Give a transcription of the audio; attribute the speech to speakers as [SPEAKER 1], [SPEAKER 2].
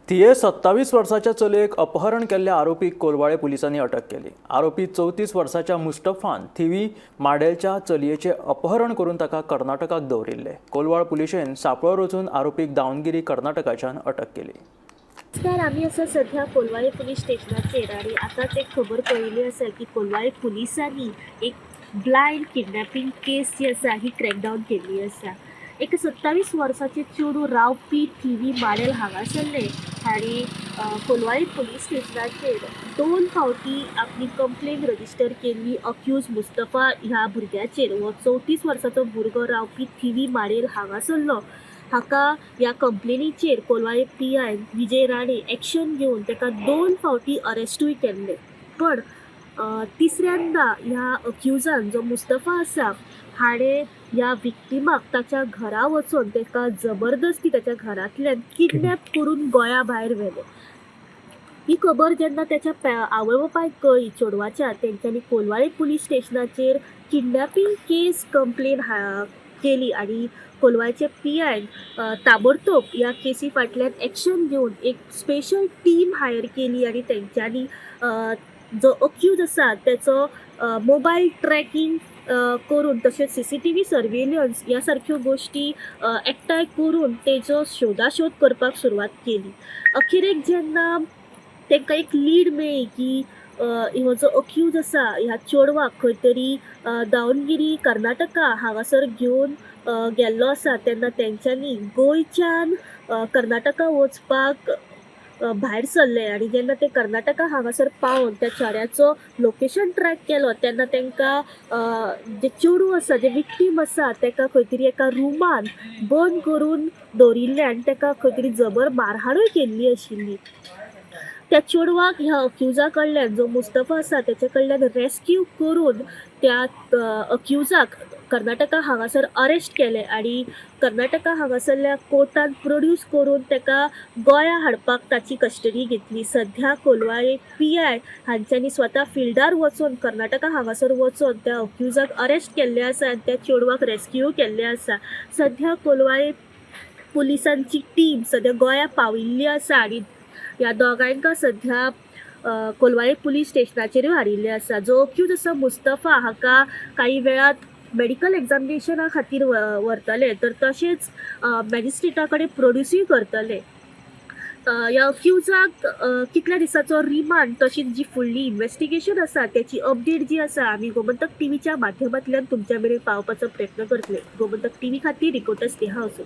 [SPEAKER 1] तिये 27 वर्षाच्या चलयेक अपहरण केल्ल्या आरोपीक कोलवाळे पोलिसांनी अटक केली। आरोपी 34 वर्षाच्या मुस्तफान थिवी माडेलच्या चलयेचे अपहरण करून ताका कर्नाटकाक दवरिल्ले। कोलवाळ पुलिशेन सांपळो रचून आरोपीक दावणगिरी कर्नाटकाच्यान अटक केली।
[SPEAKER 2] नमस्कार, आम्ही असं सध्या कोलवाळे पोलीस स्टेशनाचेर आणि आताच एक खबर कळिल्ली आसा की कोलवाळे पुलिसांनी एक ब्लायंड किडनॅपिंग केस जी आसा ही क्रॅकडावन केल्ली आसा। एक 27 वर्साचे चेडूं रावपी थिवी माडेल हांगासरले हांणी कोलवाळे पुलीस स्टेशनाचेर 2 फावटी आपली कंप्लेन रजिस्टर केल्ली अक्यूज मुस्तफा ह्या भुरग्याचेर। हो 34 वर्साचो भुरगो रावपी थिवी माडेल हांगासरलो। हाका ह्या कंप्लेनीचेर कोलवाळे PI विजय राणे एक्शन घेवन ताका 2 फावटी अरेस्टूय केल्ले। पण तिसऱ्यांदा ह्या अक्यूजान जो मुस्तफा आसा हाणें ह्या विक्टिमाक ताच्या घरा वचून ताका जबरदस्ती ताच्या घरांतल्यान किडनॅप करून गोंया भायर व्हेले। ही खबर जेन्ना त्याच्या आवय बापायक कळ्ळी चेडवाच्या, तेंच्यांनी कोलवाळे पुलीस स्टेशनाचेर किडनॅपिंग केस कंप्लेन केली आणि कोलवाळचे PI ताबडतोब ह्या केसी फाटल्यान एक्शन घेवन एक स्पेशल टीम हायर केली आणि तेंच्यांनी जो अक्यूज आसा त्याचो मोबायल ट्रॅकिंग करून तशेंच CCTV सर्वेलन्स ह्या सारक्यो गोष्टी एकठांय करून तेजो शोधाशोध करपाक सुरवात केली। अखेरेक जेन्ना तांकां एक लीड मेळ्ळी की हो जो अक्यूज आसा ह्या चेडवाक खंय तरी दावणगिरी कर्नाटका हांगासर घेवन गेल्लो आसा, तेन्ना तेंच्यांनी गोंयच्यान कर्नाटका वचपाक भायर सरले आणि जेन्ना ते कर्नाटका हांगासर पावून त्या चेड्याचो लोकेशन ट्रॅक केलो तेन्ना तांकां जे चेडूं आसा, जे विक्टीम आसा ताका खंय तरी एका रुमान बंद करून दवरिल्ले आणि ताका खंय तरी जबर मारहाणूय केल्ली आशिल्ली। त्या चेडवाक ह्या अक्यूजा कडल्यान, जो मुस्तफा आसा तेचे कडल्यान रेस्क्यू करून त्या अक्यूजाक कर्नाटका हांगासर अरेस्ट केले आणि कर्नाटका हांगासरल्या कोर्टान प्रोड्यूस करून ताका गोंया हाडपाक ताची कस्टडी घेतली। सध्या कोलवाळे PI हांच्यांनी स्वता फिल्डार वचून कर्नाटका हांगासर वचून त्या अक्यूजाक अरेस्ट केल्ले आसा आणि त्या चेडवाक रेस्क्यू केल्ले आसा। सध्या कोलवाळे पुलिसांची टीम सध्या गोंया पाविल्ली आसा आणि ह्या दोगांयकां सध्या कोलवाळे पुलीस स्टेशनाचेर हाडिल्ले आसा। जो अक्यूज आसा मुस्तफा हाका काही वेळात मेडिकल एग्जामिनेशना खातीर व्हरतले, तर तशेंच मॅजिस्ट्रेटा कडेन प्रोड्यूसूय करतले। ह्या अक्यूजाक कितल्या दिसाचो रिमांड तशीच जी फुडली इन्व्हेस्टिगेशन आसा त्याची अपडेट जी आसा आमी गोमंतक टीव्हीच्या माध्यमांतल्यान तुमच्या मेरेन पावपाचो प्रयत्न करतले। गोमंतक TV खातीर रिपोर्टर स्नेहा असोटी।